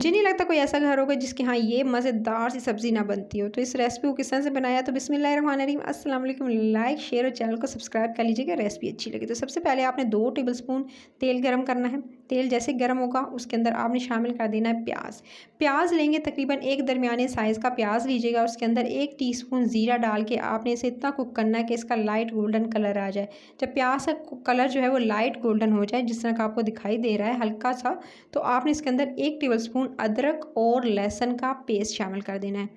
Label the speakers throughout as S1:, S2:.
S1: मुझे नहीं लगता कोई ऐसा घर होगा जिसके यहाँ ये मज़ेदार सी सब्ज़ी ना बनती हो। तो इस रेसिपी को किस तरह से बनाया, तो बिस्मिल्लाहिर्रहमानिर्रहीम, अस्सलाम वालेकुम। लाइक, शेयर और चैनल को सब्सक्राइब कर लीजिएगा रेसिपी अच्छी लगे तो। सबसे पहले आपने 2 टेबलस्पून तेल गरम करना है। तेल जैसे गर्म होगा उसके अंदर आपने शामिल कर देना है प्याज। प्याज लेंगे तकरीबन एक दरमियाने साइज़ का प्याज लीजिएगा। उसके अंदर 1 टीस्पून ज़ीरा डाल के आपने इसे इतना कुक करना है कि इसका लाइट गोल्डन कलर आ जाए। जब प्याज का कलर जो है वो लाइट गोल्डन हो जाए, जिस तरह का आपको दिखाई दे रहा है हल्का सा, तो आपने इसके अंदर 1 टेबलस्पून अदरक और लहसुन का पेस्ट शामिल कर देना है।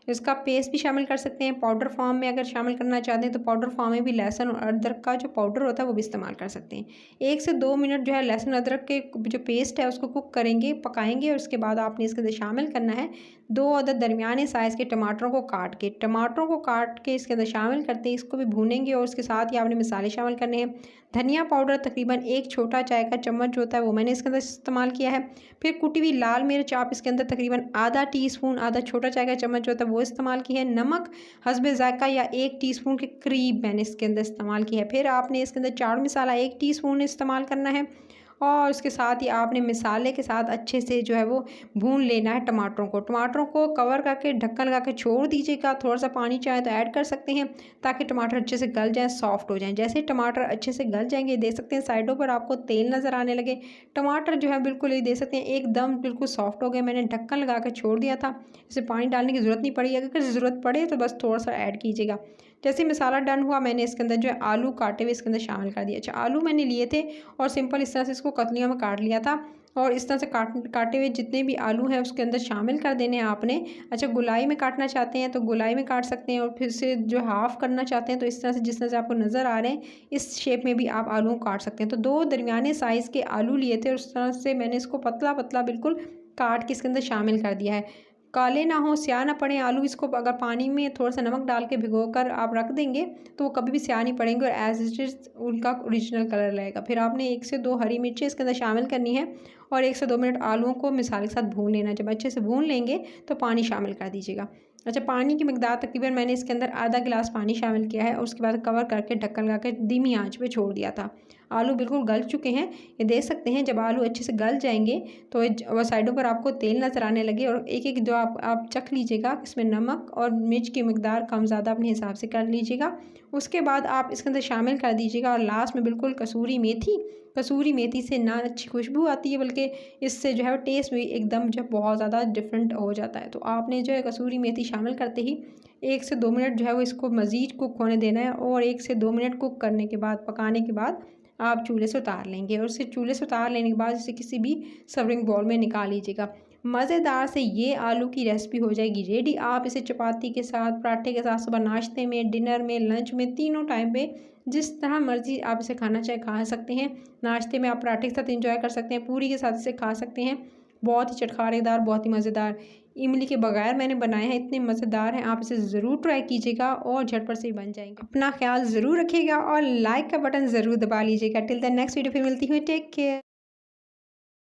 S1: इसका पेस्ट भी शामिल कर सकते हैं, पाउडर फॉर्म में अगर शामिल करना चाहते हैं तो पाउडर फॉर्म में भी लहसुन और अदरक का जो पाउडर होता है वो भी इस्तेमाल कर सकते हैं। 1 से 2 मिनट जो है लहसुन अदरक के जो पेस्ट है उसको कुक करेंगे, पकाएंगे और उसके बाद आपने इसके अंदर शामिल करना है 2 अदद दरमियाने साइज़ के टमाटरों को काट के इसके अंदर शामिल करते हैं, इसको भी भूनेंगे और उसके साथ ही आपने मसाले शामिल करने हैं। धनिया पाउडर तकरीबन 1 छोटा चाय का चम्मच जो होता है वो मैंने इसके अंदर इस्तेमाल किया है। फिर कुटी हुई लाल मिर्च आप इसके अंदर तकरीबन आधा टीस्पून, आधा छोटा चाय का चम्मच जो होता है वो इस्तेमाल की है। नमक हस्बे ज़ायक़ा या 1 टीस्पून के करीब मैंने इसके अंदर इस्तेमाल किया है। फिर आपने इसके अंदर चाट मसाला 1 टीस्पून इस्तेमाल करना है और उसके साथ ही आपने मसाले के साथ अच्छे से जो है वो भून लेना है टमाटरों को कवर करके ढक्कन लगा के छोड़ दीजिएगा। थोड़ा सा पानी चाहे तो ऐड कर सकते हैं ताकि टमाटर अच्छे से गल जाएँ, सॉफ्ट हो जाएँ। जैसे ही टमाटर अच्छे से गल जाएंगे, देख सकते हैं साइडों पर आपको तेल नज़र आने लगे। टमाटर जो है बिल्कुल ये देख सकते हैं एकदम बिल्कुल सॉफ्ट हो गए। मैंने ढक्कन लगा के छोड़ दिया था, इसे पानी डालने की ज़रूरत नहीं पड़ी। अगर ज़रूरत पड़े तो बस थोड़ा सा ऐड कीजिएगा। जैसे मसाला डन हुआ, मैंने इसके अंदर जो है आलू काटे हुए इसके अंदर शामिल कर दिया। अच्छा, आलू मैंने लिए थे और सिंपल इस तरह से इसको कतलियों में काट लिया था और इस तरह से काटे हुए जितने भी आलू हैं उसके अंदर शामिल कर देने हैं आपने। अच्छा, गोलाई में काटना चाहते हैं तो गोलाई में काट सकते हैं और फिर से जो हाफ़ करना चाहते हैं तो इस तरह से जिस तरह से आपको नज़र आ रहे हैं इस शेप में भी आप आलू को काट सकते हैं। तो 2 दरमियाने साइज़ के आलू लिए थे और उस तरह से मैंने इसको पतला पतला बिल्कुल काट के इसके अंदर शामिल कर दिया है। काले ना हो, स्याह ना पड़े आलू। इसको अगर पानी में थोड़ा सा नमक डाल के भिगोकर आप रख देंगे तो वो कभी भी स्याह नहीं पड़ेंगे और एज इट इज़ उनका ओरिजिनल कलर रहेगा। फिर आपने 1 से 2 हरी मिर्चें इसके अंदर शामिल करनी है और 1 से 2 मिनट आलूओं को मसाले के साथ भून लेना। जब अच्छे से भून लेंगे तो पानी शामिल कर दीजिएगा। अच्छा, पानी की मिकदार तकरीबन मैंने इसके अंदर आधा गिलास पानी शामिल किया है और उसके बाद कवर करके ढक्कन लगा के धीमी आंच पे छोड़ दिया था। आलू बिल्कुल गल चुके हैं, ये देख सकते हैं। जब आलू अच्छे से गल जाएंगे तो वो साइडों पर आपको तेल नज़र आने लगे और एक-एक जो आप चख लीजिएगा, इसमें नमक और मिर्च की मिकदार कम ज़्यादा अपने हिसाब से कर लीजिएगा। उसके बाद आप इसके अंदर शामिल कर दीजिएगा और लास्ट में बिल्कुल कसूरी मेथी से ना अच्छी खुशबू आती है बल्कि इससे जो है वो टेस्ट भी एकदम जो बहुत ज़्यादा डिफरेंट हो जाता है। तो आपने जो है कसूरी मेथी शामिल करते ही 1 से 2 मिनट जो है वो इसको मज़ीद कुक होने देना है और 1 से 2 मिनट कुक करने के बाद, पकाने के बाद आप चूल्हे से उतार लेंगे और उसे चूल्हे से उतार लेने के बाद इसे किसी भी सर्विंग बाउल में निकाल लीजिएगा। मज़ेदार से ये आलू की रेसिपी हो जाएगी रेडी। आप इसे चपाती के साथ, पराठे के साथ, सुबह नाश्ते में, डिनर में, लंच में, तीनों टाइम पे जिस तरह मर्ज़ी आप इसे खाना चाहे खा सकते हैं। नाश्ते में आप पराठे के साथ एंजॉय कर सकते हैं, पूरी के साथ इसे खा सकते हैं। बहुत ही चटखारेदार, बहुत ही मज़ेदार। इमली के बगैर मैंने बनाए हैं, इतने मज़ेदार हैं। आप इसे ज़रूर ट्राई कीजिएगा और झटपट से ही बन जाएंगे। अपना ख्याल ज़रूर रखिएगा और लाइक का बटन ज़रूर दबा लीजिएगा। टिल द नेक्स्ट वीडियो फिर मिलती हूँ। Take care.